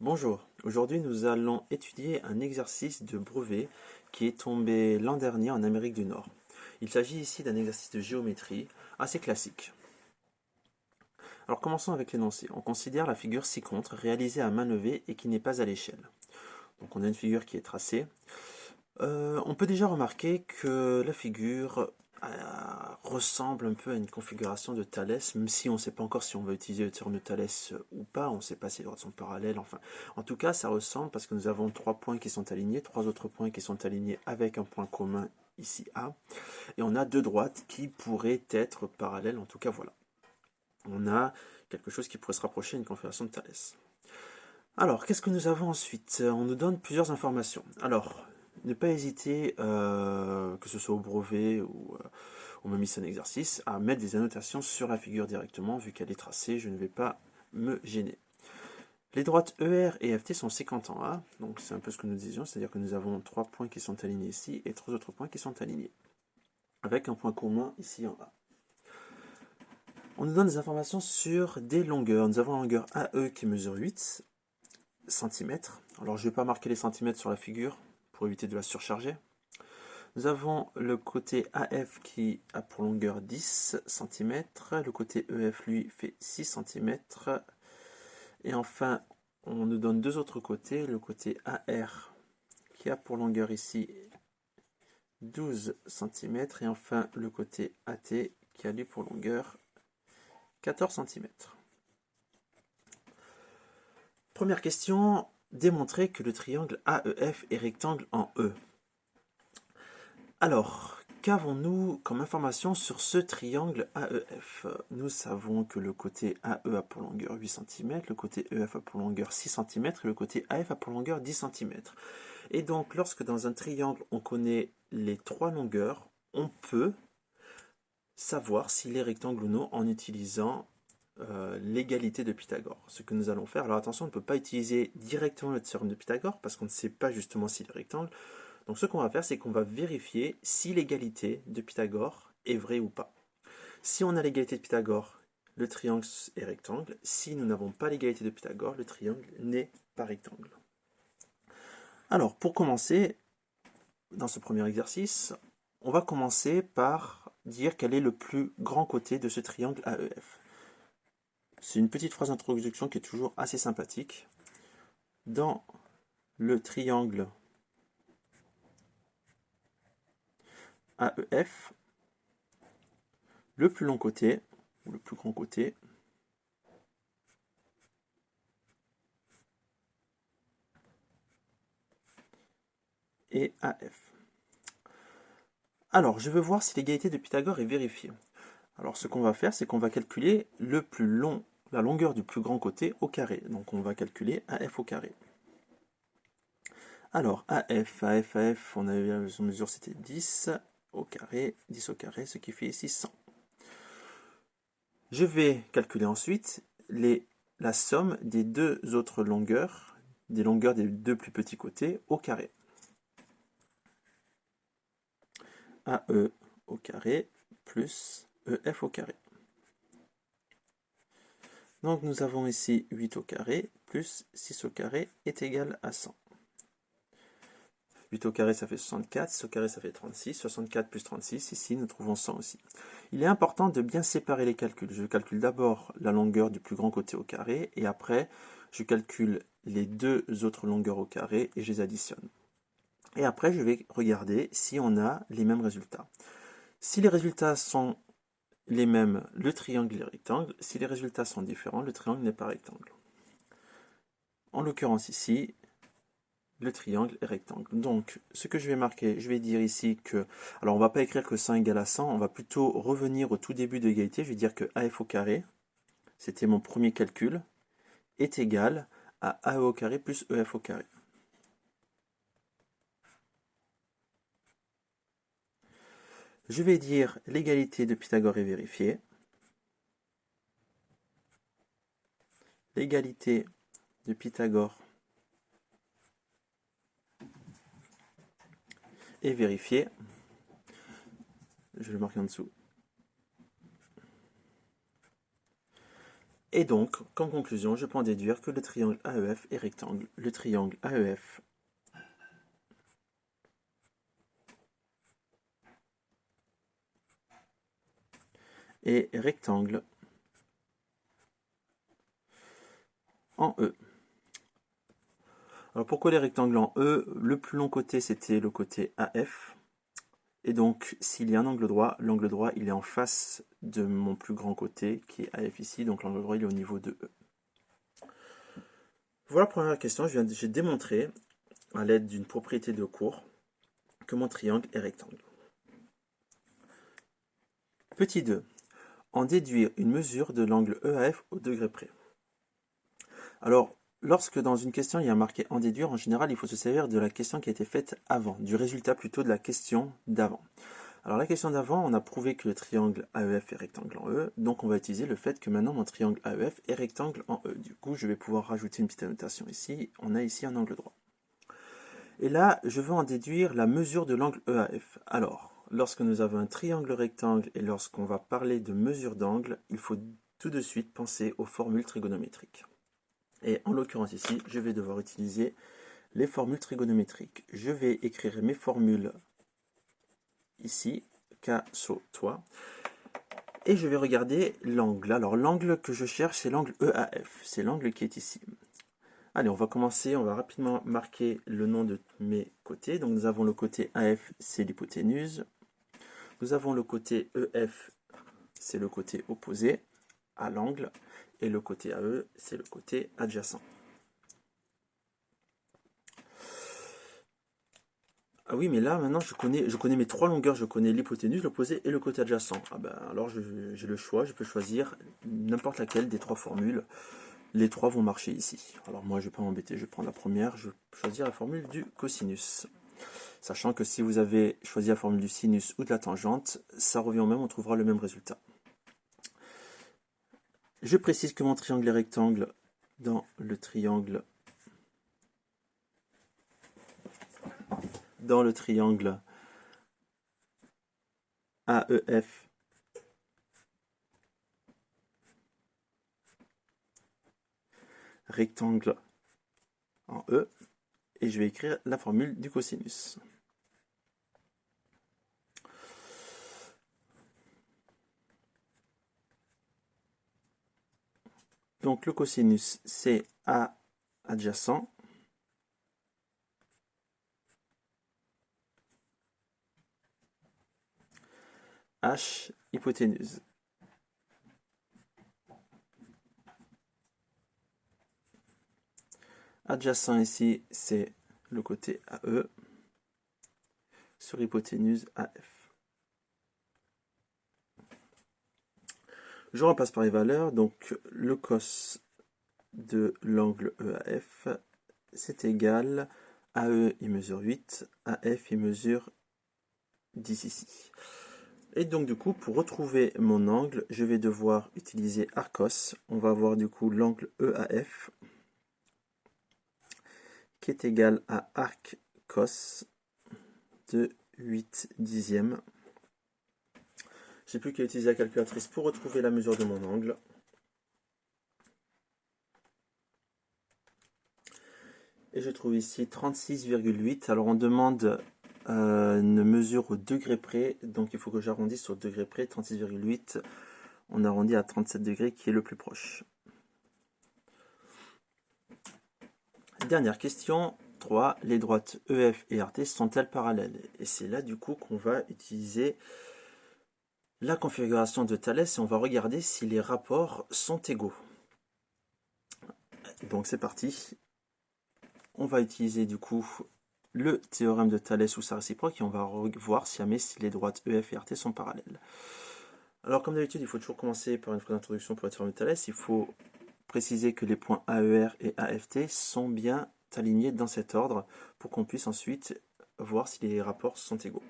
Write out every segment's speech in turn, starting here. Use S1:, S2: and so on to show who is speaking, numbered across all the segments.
S1: Bonjour, aujourd'hui nous allons étudier un exercice de brevet qui est tombé l'an dernier en Amérique du Nord. Il s'agit ici d'un exercice de géométrie assez classique. Alors commençons avec l'énoncé. On considère la figure ci-contre réalisée à main levée et qui n'est pas à l'échelle. Donc on a une figure qui est tracée. On peut déjà remarquer que la figure ressemble un peu à une configuration de Thalès, même si on ne sait pas encore si on va utiliser le théorème de Thalès ou pas, on ne sait pas si les droites sont parallèles, enfin. En tout cas, ça ressemble parce que nous avons trois points qui sont alignés, trois autres points qui sont alignés avec un point commun ici A, et on a deux droites qui pourraient être parallèles, en tout cas voilà. On a quelque chose qui pourrait se rapprocher d'une configuration de Thalès. Alors, qu'est-ce que nous avons ensuite? On nous donne plusieurs informations. Alors, ne pas hésiter, que ce soit au brevet ou même ici un exercice, à mettre des annotations sur la figure directement, vu qu'elle est tracée, je ne vais pas me gêner. Les droites ER et FT sont séquentes en A, donc c'est un peu ce que nous disions, c'est-à-dire que nous avons trois points qui sont alignés ici et trois autres points qui sont alignés, avec un point commun ici en A. On nous donne des informations sur des longueurs. Nous avons la longueur AE qui mesure 8 cm. Alors je ne vais pas marquer les centimètres sur la figure pour éviter de la surcharger. Nous avons le côté AF qui a pour longueur 10 cm, le côté EF lui fait 6 cm, et enfin on nous donne deux autres côtés, le côté AR qui a pour longueur ici 12 cm, et enfin le côté AT qui a lui pour longueur 14 cm. Première question, démontrer que le triangle AEF est rectangle en E. Alors, qu'avons-nous comme information sur ce triangle AEF? Nous savons que le côté AE a pour longueur 8 cm, le côté EF a pour longueur 6 cm et le côté AF a pour longueur 10 cm. Et donc, lorsque dans un triangle, on connaît les trois longueurs, on peut savoir s'il est rectangle ou non en utilisant l'égalité de Pythagore. Ce que nous allons faire, alors attention, on ne peut pas utiliser directement le théorème de Pythagore parce qu'on ne sait pas justement s'il est rectangle. Donc ce qu'on va faire, c'est qu'on va vérifier si l'égalité de Pythagore est vraie ou pas. Si on a l'égalité de Pythagore, le triangle est rectangle. Si nous n'avons pas l'égalité de Pythagore, le triangle n'est pas rectangle. Alors pour commencer, dans ce premier exercice, on va commencer par dire quel est le plus grand côté de ce triangle AEF. C'est une petite phrase d'introduction qui est toujours assez sympathique. Dans le triangle AEF, le plus long côté, ou le plus grand côté, est AF. Alors, je veux voir si l'égalité de Pythagore est vérifiée. Alors, ce qu'on va faire, c'est qu'on va calculer le plus long, la longueur du plus grand côté au carré. Donc, on va calculer AF au carré. Alors, AF, on avait la mesure, c'était 10 au carré, 10 au carré, ce qui fait ici 100. Je vais calculer ensuite la somme des deux autres longueurs, des longueurs des deux plus petits côtés au carré. AE au carré plus EF au carré. Donc nous avons ici 8 au carré plus 6 au carré est égal à 100. 8 au carré ça fait 64, 6 au carré ça fait 36, 64 plus 36, ici nous trouvons 100 aussi. Il est important de bien séparer les calculs. Je calcule d'abord la longueur du plus grand côté au carré et après je calcule les deux autres longueurs au carré et je les additionne. Et après je vais regarder si on a les mêmes résultats. Si les résultats sont les mêmes, le triangle est rectangle. Si les résultats sont différents, le triangle n'est pas rectangle. En l'occurrence ici, le triangle est rectangle. Donc, ce que je vais marquer, je vais dire ici que... Alors, on ne va pas écrire que 100 égale à 100, on va plutôt revenir au tout début de l'égalité. Je vais dire que AF au carré, c'était mon premier calcul, est égal à AE au carré plus EF au carré. Je vais dire l'égalité de Pythagore est vérifiée. L'égalité de Pythagore est vérifiée. Je vais le marquer en dessous. Et donc, comme conclusion, je peux en déduire que le triangle AEF est rectangle. Le triangle AEF est rectangle en E. Alors pourquoi les rectangles en E? Le plus long côté, c'était le côté AF. Et donc, s'il y a un angle droit, l'angle droit, il est en face de mon plus grand côté, qui est AF ici. Donc l'angle droit, il est au niveau de E. Voilà la première question. J'ai démontré, à l'aide d'une propriété de cours, que mon triangle est rectangle. Petit 2. En déduire une mesure de l'angle EAF au degré près. Alors, lorsque dans une question il y a marqué en déduire, en général il faut se servir de la question qui a été faite avant, du résultat plutôt de la question d'avant. Alors la question d'avant, on a prouvé que le triangle AEF est rectangle en E, donc on va utiliser le fait que maintenant mon triangle AEF est rectangle en E. Du coup, je vais pouvoir rajouter une petite annotation ici, on a ici un angle droit. Et là, je veux en déduire la mesure de l'angle EAF. Alors, lorsque nous avons un triangle rectangle et lorsqu'on va parler de mesure d'angle, il faut tout de suite penser aux formules trigonométriques. Et en l'occurrence ici, je vais devoir utiliser les formules trigonométriques. Je vais écrire mes formules ici, K, SO, toi. Et je vais regarder l'angle. Alors l'angle que je cherche, c'est l'angle EAF. C'est l'angle qui est ici. Allez, on va commencer, on va rapidement marquer le nom de mes côtés. Donc nous avons le côté AF, c'est l'hypoténuse. Nous avons le côté EF, c'est le côté opposé à l'angle. Et le côté AE, c'est le côté adjacent. Ah oui, mais là, maintenant, je connais mes trois longueurs. Je connais l'hypoténuse, l'opposé et le côté adjacent. Ah ben, alors, j'ai le choix. Je peux choisir n'importe laquelle des trois formules. Les trois vont marcher ici. Alors moi, je ne vais pas m'embêter. Je vais prendre la première. Je vais choisir la formule du cosinus. Sachant que si vous avez choisi la formule du sinus ou de la tangente, ça revient au même. On trouvera le même résultat. Je précise que mon triangle est rectangle dans le triangle AEF rectangle en E, et je vais écrire la formule du cosinus. Donc le cosinus, c'est A adjacent H hypoténuse. Adjacent ici, c'est le côté AE sur hypoténuse AF. Je repasse par les valeurs. Donc le cos de l'angle EAF, c'est égal à AE, il mesure 8, AF, il mesure 10 ici. Et donc du coup, pour retrouver mon angle, je vais devoir utiliser arcos. On va avoir du coup l'angle EAF qui est égal à arc cos de 8 dixièmes. J'ai plus qu'à utiliser la calculatrice pour retrouver la mesure de mon angle. Et je trouve ici 36,8. Alors on demande une mesure au degré près, donc il faut que j'arrondisse au degré près. 36,8, on arrondit à 37 degrés qui est le plus proche. Dernière question, 3. Les droites EF et RT sont-elles parallèles? Et c'est là du coup qu'on va utiliser la configuration de Thalès et on va regarder si les rapports sont égaux. Donc c'est parti. On va utiliser du coup le théorème de Thalès ou sa réciproque et on va voir si les droites EF et RT sont parallèles. Alors comme d'habitude, il faut toujours commencer par une phrase d'introduction pour le théorème de Thalès. Il faut préciser que les points AER et AFT sont bien alignés dans cet ordre pour qu'on puisse ensuite voir si les rapports sont égaux.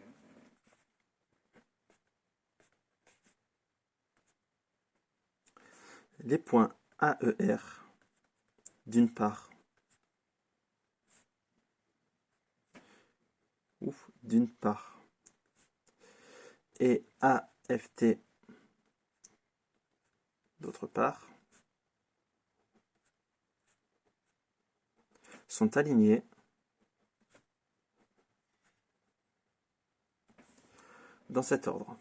S1: Les points AER, d'une part, et AFT, d'autre part, sont alignés dans cet ordre.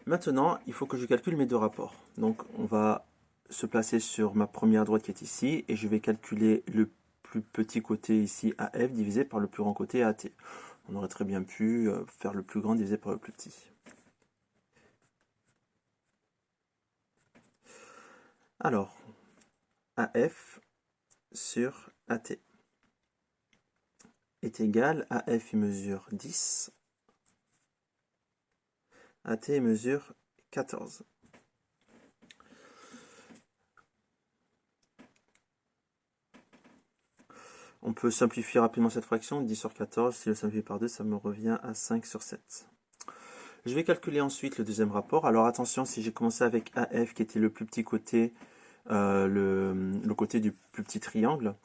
S1: Maintenant, il faut que je calcule mes deux rapports. Donc, on va se placer sur ma première droite qui est ici, et je vais calculer le plus petit côté ici AF divisé par le plus grand côté AT. On aurait très bien pu faire le plus grand divisé par le plus petit. Alors, AF sur AT est égal à AF, il mesure 10, AT mesure 14. On peut simplifier rapidement cette fraction, 10 sur 14, si je le simplifie par 2, ça me revient à 5 sur 7. Je vais calculer ensuite le deuxième rapport. Alors attention, si j'ai commencé avec AF qui était le plus petit côté, le côté du plus petit triangle,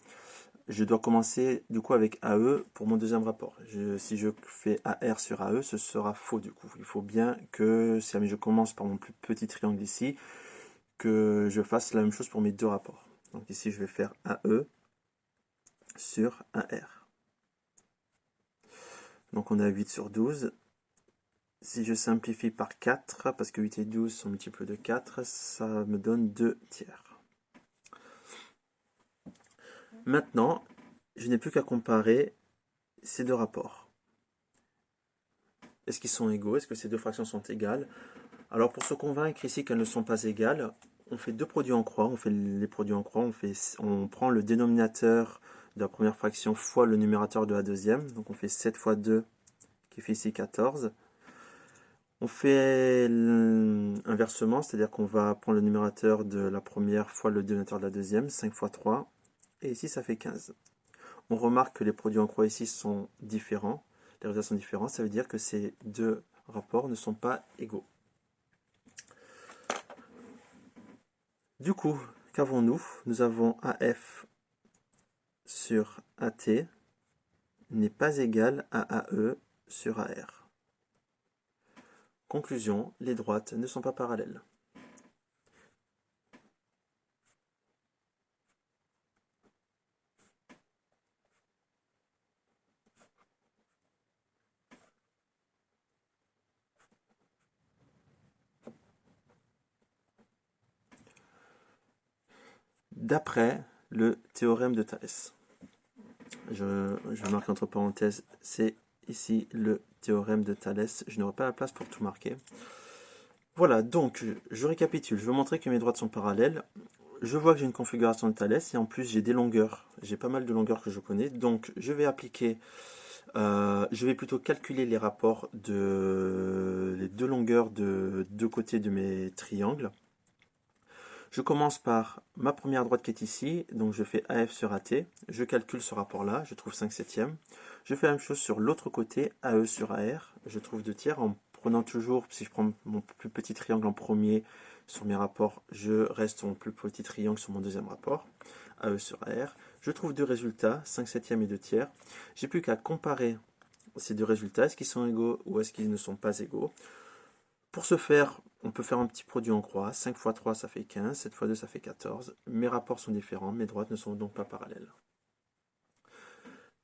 S1: je dois commencer du coup avec AE pour mon deuxième rapport. Si je fais AR sur AE, ce sera faux du coup. Il faut bien que, si jamais je commence par mon plus petit triangle ici, que je fasse la même chose pour mes deux rapports. Donc ici, je vais faire AE sur AR. Donc on a 8 sur 12. Si je simplifie par 4, parce que 8 et 12 sont multiples de 4, ça me donne 2 tiers. Maintenant, je n'ai plus qu'à comparer ces deux rapports. Est-ce qu'ils sont égaux? Est-ce que ces deux fractions sont égales? Alors pour se convaincre ici qu'elles ne sont pas égales, on fait deux produits en croix. On fait les produits en croix. On prend le dénominateur de la première fraction fois le numérateur de la deuxième. Donc on fait 7 fois 2 qui fait ici 14. On fait inversement, c'est-à-dire qu'on va prendre le numérateur de la première fois le dénominateur de la deuxième, 5 fois 3, et ici ça fait 15. On remarque que les produits en croix ici sont différents, les résultats sont différents, ça veut dire que ces deux rapports ne sont pas égaux. Du coup, qu'avons-nous? Nous avons AF sur AT n'est pas égal à AE sur AR. Conclusion, les droites ne sont pas parallèles. D'après le théorème de Thalès. Je marque entre parenthèses, c'est ici le théorème de Thalès. Je n'aurai pas la place pour tout marquer. Voilà, donc je récapitule. Je veux montrer que mes droites sont parallèles. Je vois que j'ai une configuration de Thalès et en plus j'ai des longueurs. J'ai pas mal de longueurs que je connais. Donc je vais appliquer, je vais plutôt calculer les rapports de les deux longueurs de deux côtés de mes triangles. Je commence par ma première droite qui est ici, donc je fais AF sur AT, je calcule ce rapport-là, je trouve 5 septièmes. Je fais la même chose sur l'autre côté, AE sur AR, je trouve 2 tiers, en prenant toujours, si je prends mon plus petit triangle en premier sur mes rapports, je reste sur mon plus petit triangle sur mon deuxième rapport, AE sur AR. Je trouve deux résultats, 5 septièmes et 2 tiers. J'ai plus qu'à comparer ces deux résultats, est-ce qu'ils sont égaux ou est-ce qu'ils ne sont pas égaux. Pour ce faire, on peut faire un petit produit en croix. 5 fois 3, ça fait 15. 7 fois 2, ça fait 14. Mes rapports sont différents. Mes droites ne sont donc pas parallèles.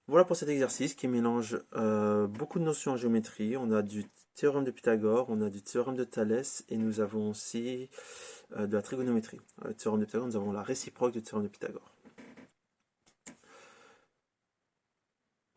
S1: Voilà pour cet exercice qui mélange beaucoup de notions en géométrie. On a du théorème de Pythagore, on a du théorème de Thalès et nous avons aussi de la trigonométrie. Le théorème de Pythagore, nous avons la réciproque du théorème de Pythagore.